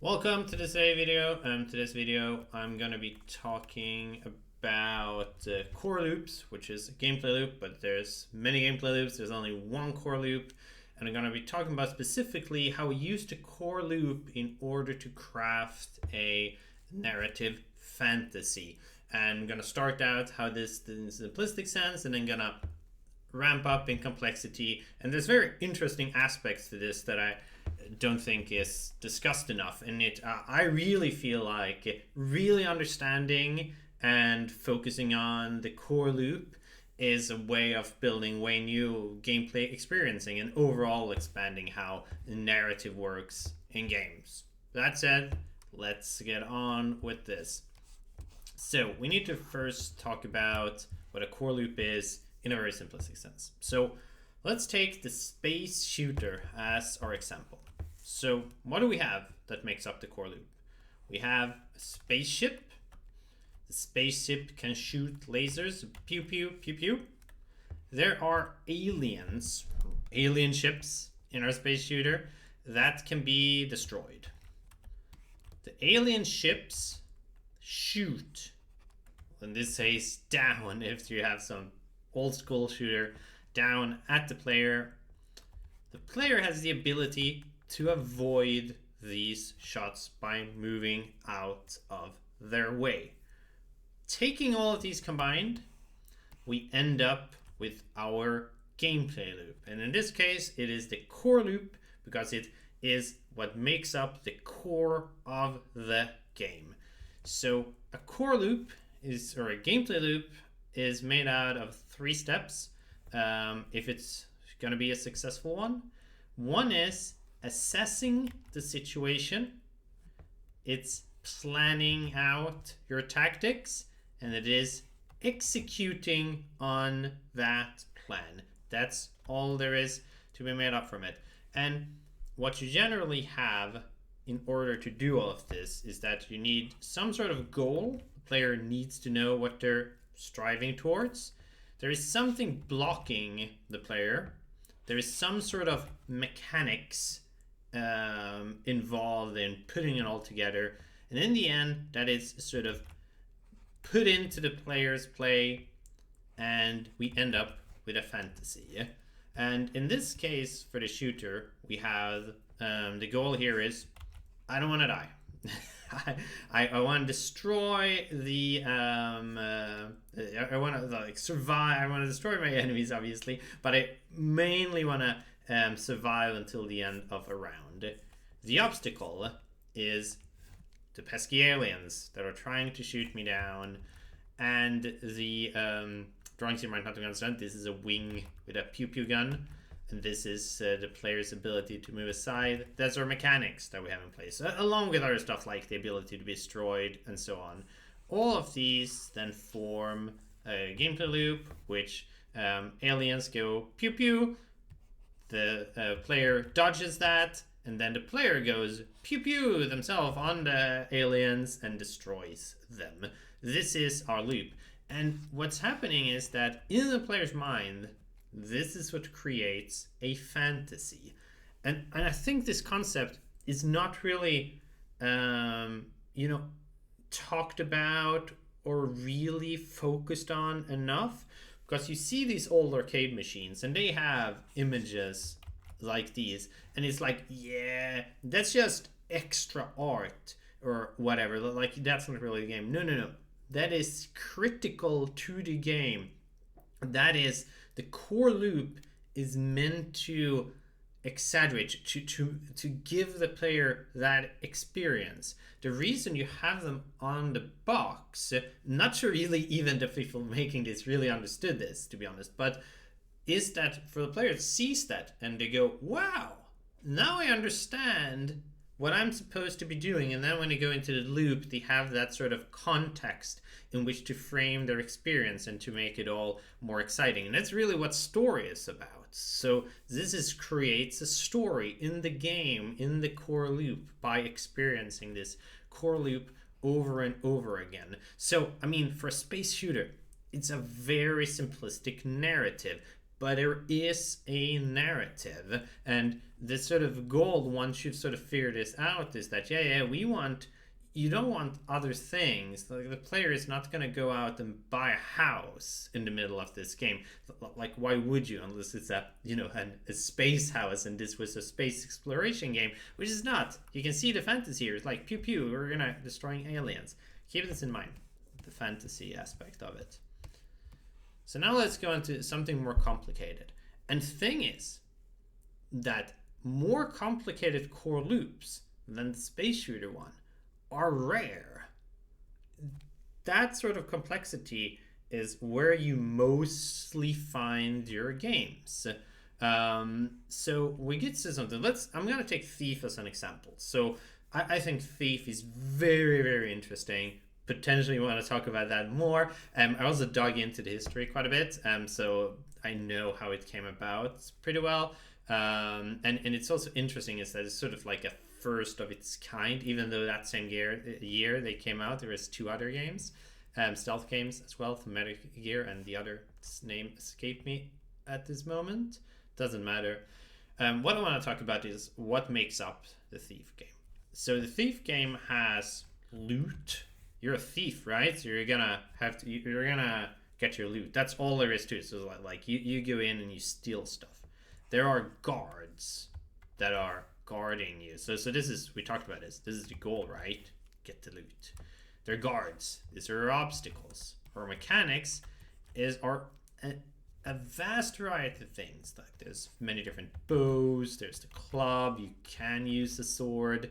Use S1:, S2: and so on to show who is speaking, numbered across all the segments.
S1: Welcome to this video. To this video, I'm gonna be talking about core loops, which is a gameplay loop, but there's many gameplay loops. There's only one core loop, and I'm gonna be talking about specifically how we use the core loop in order to craft a narrative fantasy. And I'm gonna start out how this in simplistic sense, and then gonna ramp up in complexity. And there's very interesting aspects to this that I don't think is discussed enough. And I really feel like really understanding and focusing on the core loop is a way of building way new gameplay experiencing and overall expanding how the narrative works in games. That said, let's get on with this. So we need to first talk about what a core loop is in a very simplistic sense. So let's take the space shooter as our example. So what do we have that makes up the core loop? We have a spaceship. The spaceship can shoot lasers, pew pew pew pew. There are aliens, alien ships in our space shooter that can be destroyed. The alien ships shoot, in this case down, if you have some old school shooter, down at the player. The player has the ability to avoid these shots by moving out of their way. Taking all of these combined, we end up with our gameplay loop. And in this case, it is the core loop because it is what makes up the core of the game. So a core loop is, or a gameplay loop, is made out of 3 steps if it's going to be a successful one. One is assessing the situation, it's planning out your tactics, and it is executing on that plan. That's all there is to be made up from it. And what you generally have in order to do all of this is that you need some sort of goal. The player needs to know what they're striving towards. There is something blocking the player. There is some sort of mechanics involved in putting it all together, and in the end that is sort of put into the player's play, and we end up with a fantasy. And in this case, for the shooter, we have the goal here is I don't want to die. I want to destroy the I want to survive. I want to destroy my enemies, obviously, but I mainly want to survive until the end of a round. The obstacle is the pesky aliens that are trying to shoot me down, and the drawings you might not understand. This is a wing with a pew pew gun, and this is the player's ability to move aside. That's our mechanics that we have in place, along with other stuff like the ability to be destroyed and so on. All of these then form a gameplay loop, which aliens go pew pew, the player dodges that, and then the player goes pew pew themselves on the aliens and destroys them. This is our loop. And what's happening is that in the player's mind, this is what creates a fantasy. And I think this concept is not really, talked about or really focused on enough. Because you see these old arcade machines and they have images like these. And it's like, yeah, that's just extra art or whatever. Like, that's not really the game. No. That is critical to the game. That is, the core loop is meant to exaggerate, to give the player that experience. The reason you have them on the box, not sure really even the people making this really understood this, to be honest, but is that for the player sees that and they go, wow, now I understand what I'm supposed to be doing. And then when they go into the loop, they have that sort of context in which to frame their experience and to make it all more exciting. And that's really what story is about. So this creates a story in the game, in the core loop, by experiencing this core loop over and over again. So, I mean, for a space shooter, it's a very simplistic narrative. but there is a narrative, and the sort of goal, once you've sort of figured this out, is that you don't want other things. Like, the player is not going to go out and buy a house in the middle of this game. Like, why would you, unless it's a space house, and this was a space exploration game, which is not. You can see the fantasy here. It's like, pew pew, we're gonna destroying aliens. Keep this in mind, the fantasy aspect of it. So now let's go into something more complicated. And the thing is that more complicated core loops than the space shooter one are rare. That sort of complexity is where you mostly find your games. So we get to something. I'm gonna take Thief as an example. So I think Thief is very, very interesting. Potentially want to talk about that more. I also dug into the history quite a bit, so I know how it came about pretty well. And it's also interesting is that it's sort of like a first of its kind, even though that same year they came out, there was 2 other games, stealth games as well from Metal Gear, and the other name escaped me at this moment. Doesn't matter. What I want to talk about is what makes up the Thief game. So the Thief game has loot. You're a thief, right? So you're gonna get your loot. That's all there is to it. So like you go in and you steal stuff. There are guards that are guarding you. So this is, we talked about this. This is the goal, right? Get the loot. They're guards. These are obstacles. Or mechanics are a vast variety of things. Like, there's many different bows. There's the club. You can use the sword.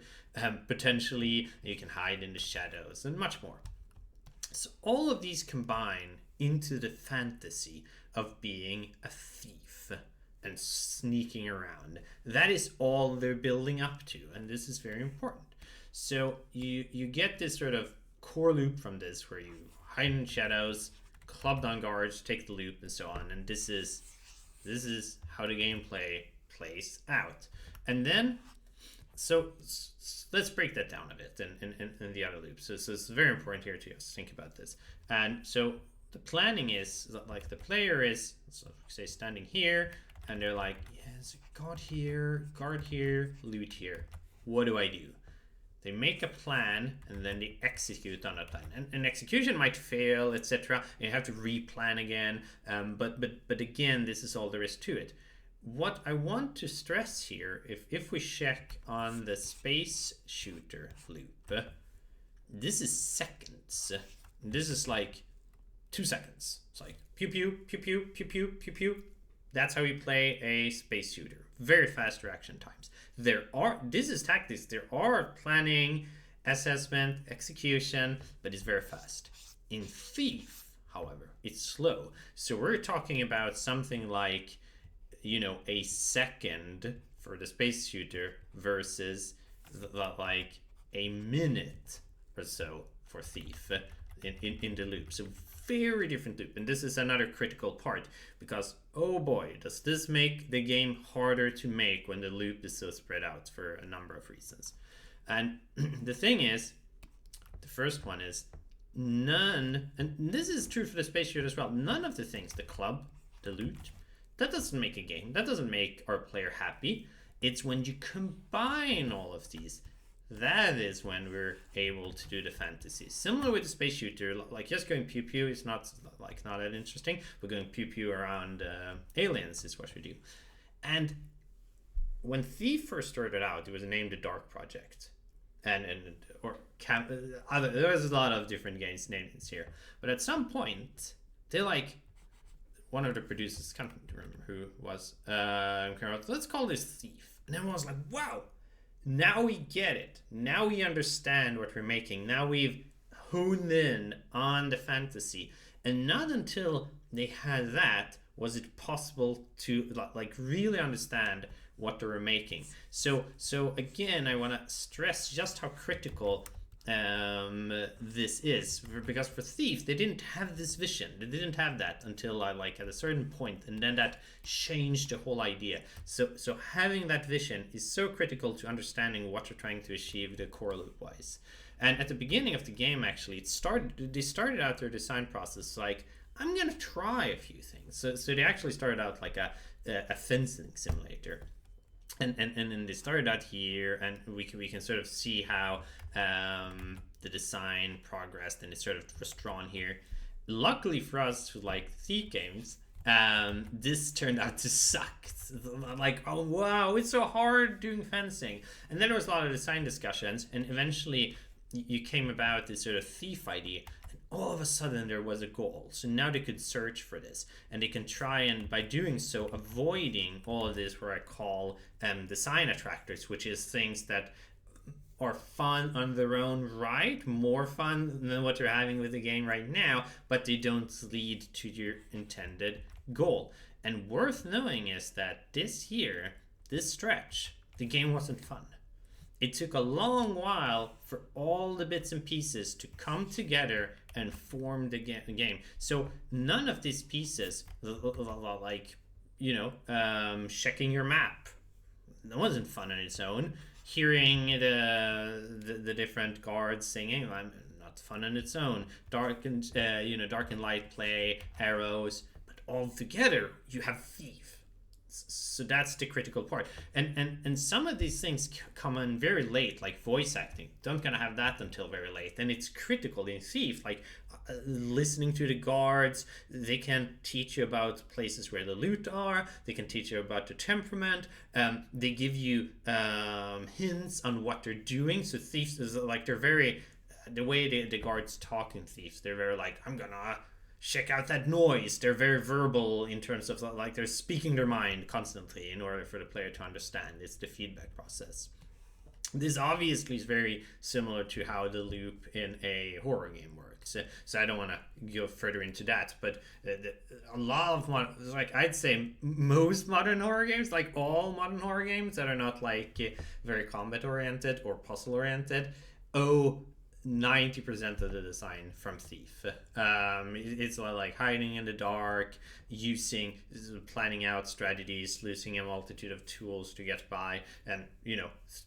S1: Potentially, you can hide in the shadows, and much more. So all of these combine into the fantasy of being a thief and sneaking around. That is all they're building up to, and this is very important. So you get this sort of core loop from this, where you hide in shadows, club down guards, take the loop, and so on. And this is how the gameplay plays out. And then, so let's break that down a bit in the other loops. So it's very important here to just think about this. And so the planning is that, like, the player is, so say, standing here, and they're like, yes, guard here, loot here. What do I do? They make a plan, and then they execute on that plan. And execution might fail, etc. You have to replan again. But again, this is all there is to it. What I want to stress here, if we check on the space shooter loop, this is seconds. This is like 2 seconds. It's like pew pew, pew pew, pew pew, pew pew. That's how you play a space shooter. Very fast reaction times. This is tactics. There are planning, assessment, execution, but it's very fast. In Thief, however, it's slow. So we're talking about something like, a second for the space shooter versus like a minute or so for Thief in the loop. So very different loop, and this is another critical part, because oh boy, does this make the game harder to make when the loop is so spread out for a number of reasons. And the thing is, the first one is none, and this is true for the space shooter as well, none of the things, the club, the loot, that doesn't make a game, that doesn't make our player happy. It's when you combine all of these, that is when we're able to do the fantasy. Similar with the space shooter, like just going pew pew is not that interesting. We're going pew pew around aliens is what we do. And when Thief first started out, it was named the Dark Project, there was a lot of different games names here. But at some point, they one of the producers, can't remember who it was, let's call this Thief, and everyone was like, wow. Now we get it. Now we understand what we're making. Now we've honed in on the fantasy. And not until they had that was it possible to really understand what they were making. So again, I want to stress just how critical this is, because for Thief they didn't have this vision. They didn't have that until at a certain point, and then that changed the whole idea. So having that vision is so critical to understanding what you're trying to achieve the core loop wise. And at the beginning of the game, actually, they started out their design process like, I'm gonna try a few things. So they actually started out like a fencing simulator. And they started out here, and we can sort of see how the design progressed, and it sort of was drawn here. Luckily for us who like Thief games, this turned out to suck. Like, oh wow, it's so hard doing fencing. And then there was a lot of design discussions, and eventually you came about this sort of Thief idea. All of a sudden there was a goal, so now they could search for this, and they can try, and by doing so, avoiding all of this, where I call design attractors, which is things that are fun on their own right, more fun than what you're having with the game right now, but they don't lead to your intended goal. And worth knowing is that this year, this stretch, the game wasn't fun. It took a long while for all the bits and pieces to come together and form the game. So none of these pieces, like, checking your map, that wasn't fun on its own. Hearing the different guards singing, not fun on its own. Dark and light play, arrows, but all together you have Thief. So that's the critical part, and some of these things come in very late, like voice acting. Don't gonna have that until very late, and it's critical in Thief, like listening to the guards. They can teach you about places where the loot are. They can teach you about the temperament. They give you hints on what they're doing. So Thieves is like, they're very, the way the guards talk in Thieves, they're very like, I'm gonna check out that noise. They're very verbal in terms of, like, they're speaking their mind constantly in order for the player to understand. It's the feedback process. This obviously is very similar to how the loop in a horror game works. So I don't want to go further into that, but a lot of like, I'd say most modern horror games, like all modern horror games that are not like very combat oriented or puzzle oriented, 90% of the design from Thief. It's like hiding in the dark, planning out strategies, using a multitude of tools to get by, and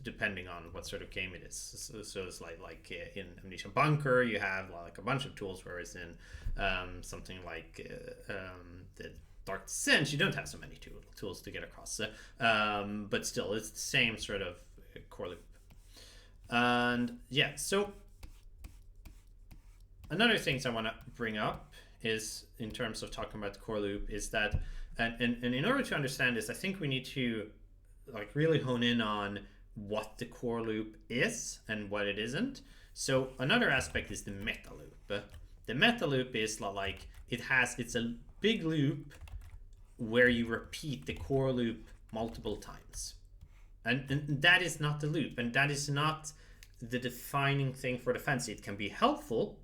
S1: depending on what sort of game it is. So it's like in Amnesia Bunker, you have like a bunch of tools, whereas in something like the Dark Descent, you don't have so many tools to get across. But still, it's the same sort of core loop. And yeah, so another things I want to bring up is, in terms of talking about the core loop, is that, and in order to understand this, I think we need to like really hone in on what the core loop is and what it isn't. So another aspect is the meta loop. The meta loop is like, it's a big loop where you repeat the core loop multiple times, and that is not the loop, and that is not the defining thing for the fantasy. It can be helpful.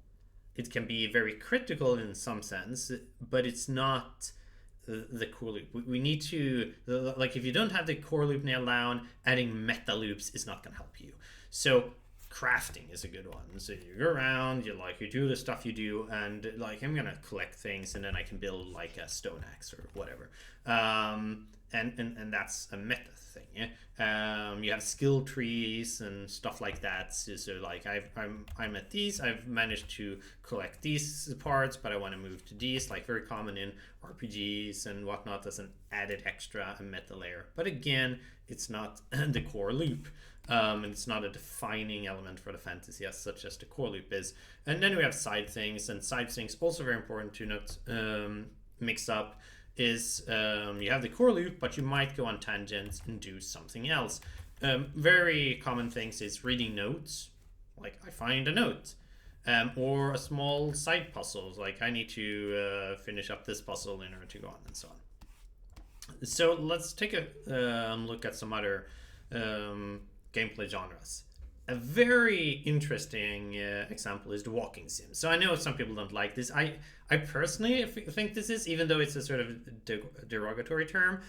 S1: It can be very critical in some sense, but it's not the core loop. We need to, like, if you don't have the core loop nailed down, adding meta loops is not going to help you. So crafting is a good one. So you go around, you do the stuff you do, and like, I'm going to collect things, and then I can build like a stone axe or whatever. And that's a meta thing. Yeah? You have skill trees and stuff like that. So like, I'm at these. I've managed to collect these parts, but I want to move to these. Like, very common in RPGs and whatnot, as an added extra, a meta layer. But again, it's not the core loop. And it's not a defining element for the fantasy as such as the core loop is. And then we have side things, and side things also very important to not mix up. Is you have the core loop, but you might go on tangents and do something else. Very common things is reading notes, like I find a note, or a small side puzzle, like I need to finish up this puzzle in order to go on, and so on. So let's take a look at some other gameplay genres. A very interesting example is the walking sim. So I know some people don't like this. I personally think this is, even though it's a sort of derogatory term,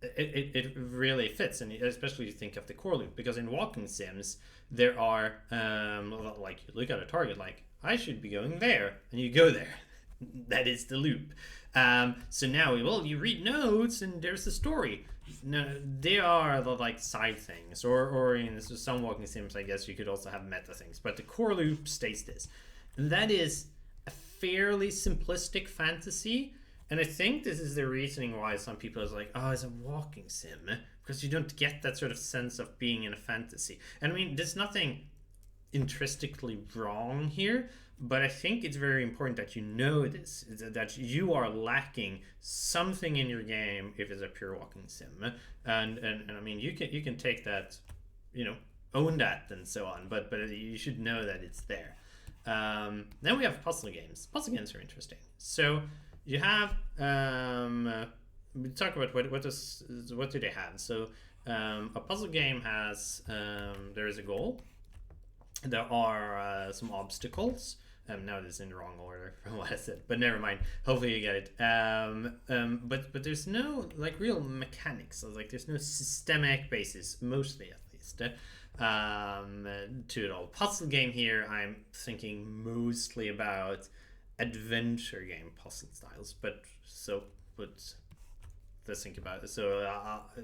S1: it really fits, and especially if you think of the core loop, because in walking sims there are like, you look at a target, like I should be going there, and you go there. That is the loop. So now, you read notes and there's a story. No, they are the like side things, or in some walking sims, I guess you could also have meta things, but the core loop stays this, and that is a fairly simplistic fantasy. And I think this is the reasoning why some people is like, oh, it's a walking sim, because you don't get that sort of sense of being in a fantasy. And I mean, there's nothing intrinsically wrong here, but I think it's very important that you know this, that you are lacking something in your game if it's a pure walking sim. And I mean, you can take that, own that and so on, but you should know that it's there. Then we have puzzle games. Puzzle games are interesting. So you have we talk about what do they have. So a puzzle game has there is a goal. There are some obstacles. Now this is in the wrong order from what I said, but never mind. Hopefully you get it. But there's no like real mechanics. So, like there's no systemic basis, mostly at least, to it all. Puzzle game here, I'm thinking mostly about adventure game puzzle styles. But let's think about it. So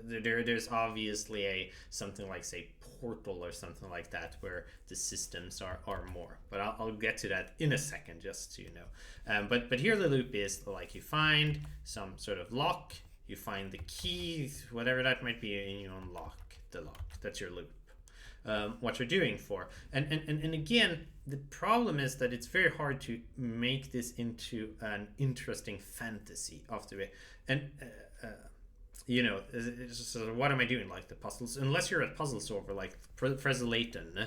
S1: there's obviously something like, say, Portal or something like that, where the systems are more. But I'll get to that in a second, just so you know. But here the loop is like you find some sort of lock, you find the key, whatever that might be, and you unlock the lock. That's your loop. What you're doing for. And again, the problem is that it's very hard to make this into an interesting fantasy of the way. And it's just sort of, what am I doing, like the puzzles? Unless you're at Puzzle Solver, like Fraser Layton,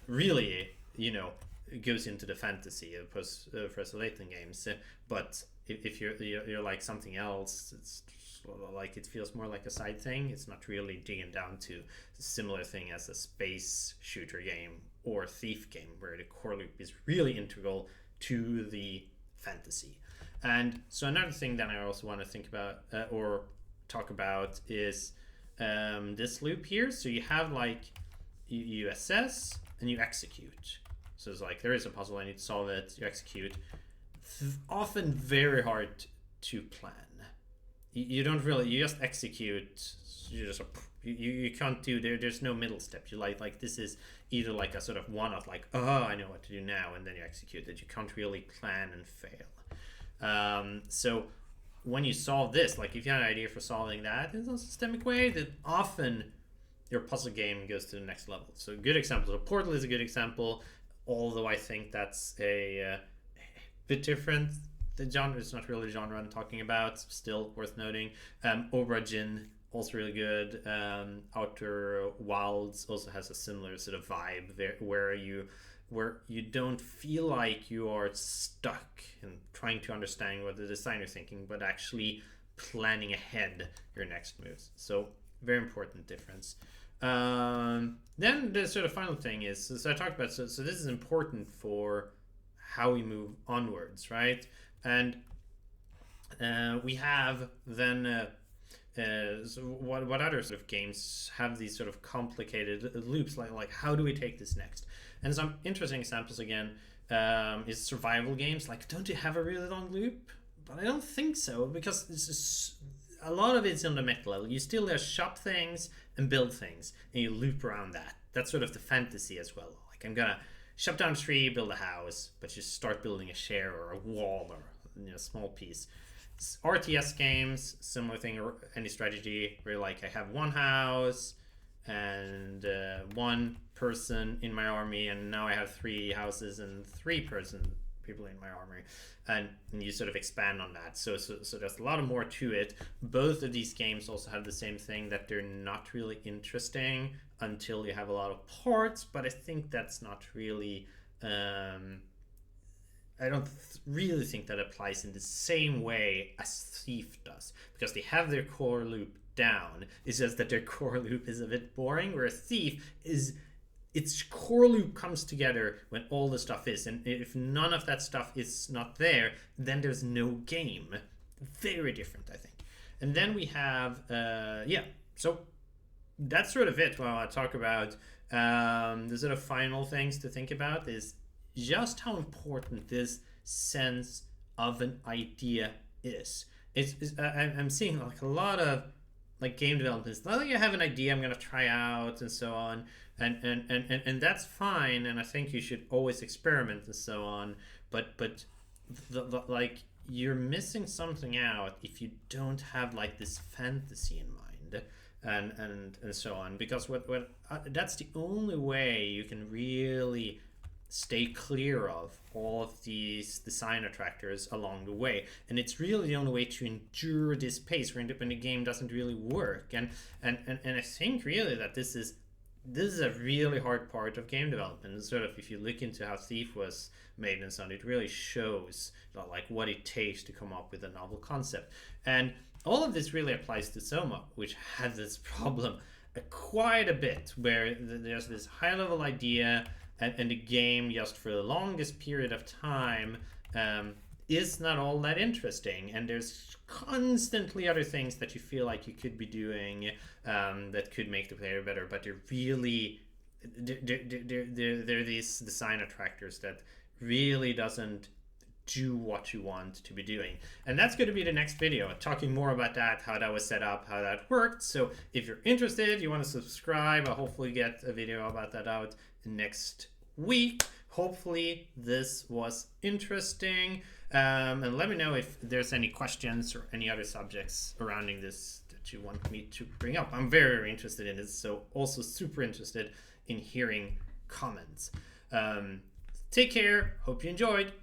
S1: really, it goes into the fantasy of Fraser Layton games. But if you're like something else, it's like it feels more like a side thing. It's not really digging down to a similar thing as a space shooter game or thief game, where the core loop is really integral to the fantasy. And so another thing that I also want to think about or talk about is this loop here. So you have like you assess and you execute. So it's like there is a puzzle, I need to solve it, you execute. Often very hard to plan. You don't really, you just execute. You can't do there's no middle step. You like this is either like a sort of one of like, oh, I know what to do now, and then you execute it. You can't really plan and fail. So when you solve this, like if you have an idea for solving that in a systemic way, then often your puzzle game goes to the next level. So a good example, so Portal is a good example, although I think that's a bit different. The genre is not really the genre I'm talking about, still worth noting. Origin, also really good. Outer Wilds also has a similar sort of vibe there, where you don't feel like you are stuck and trying to understand what the designer's thinking, but actually planning ahead your next moves. So very important difference. Then the sort of final thing is, so I talked about, so this is important for how we move onwards, right? And we have then so what other sort of games have these sort of complicated loops, like how do we take this next? And some interesting examples again is survival games. Like, don't you have a really long loop? But I don't think so, because this is a lot of it's on the meta level. You still shop things and build things, and you loop around that. That's sort of the fantasy as well. Like, I'm gonna shop down a tree, build a house, but you start building a share or a wall or a small piece. RTS games, similar thing, or any strategy where like I have one house and one person in my army, and now I have 3 houses and 3 people in my army, and you sort of expand on that. So there's a lot more to it. Both of these games also have the same thing, that they're not really interesting until you have a lot of parts, but I think that's not really I don't really think that applies in the same way as Thief does, because they have their core loop down. It's just that their core loop is a bit boring, whereas Thief is, its core loop comes together when all the stuff is, and if none of that stuff is not there, then there's no game. Very different, I think. And then we have so that's sort of it. While I talk about the sort of final things to think about is just how important this sense of an idea is. I'm seeing like a lot of like game developments. Not like I have an idea I'm gonna try out and so on, and that's fine. And I think you should always experiment and so on. But like you're missing something out if you don't have like this fantasy in mind, and so on, because what that's the only way you can really stay clear of all of these design attractors along the way. And it's really the only way to endure this pace when the game doesn't really work. And I think really that this is a really hard part of game development. And sort of, if you look into how Thief was made and so on, it really shows like what it takes to come up with a novel concept. And all of this really applies to Soma, which has this problem quite a bit, where there's this high level idea, and the game, just for the longest period of time, is not all that interesting. And there's constantly other things that you feel like you could be doing that could make the player better, but they're really they're these design attractors that really doesn't do what you want to be doing. And that's going to be the next video, talking more about that, how that was set up, how that worked. So if you're interested, you want to subscribe, I'll hopefully get a video about that out next week. Hopefully this was interesting, and let me know if there's any questions or any other subjects surrounding this that you want me to bring up. I'm very, very interested in this, so also super interested in hearing comments. Take care, hope you enjoyed.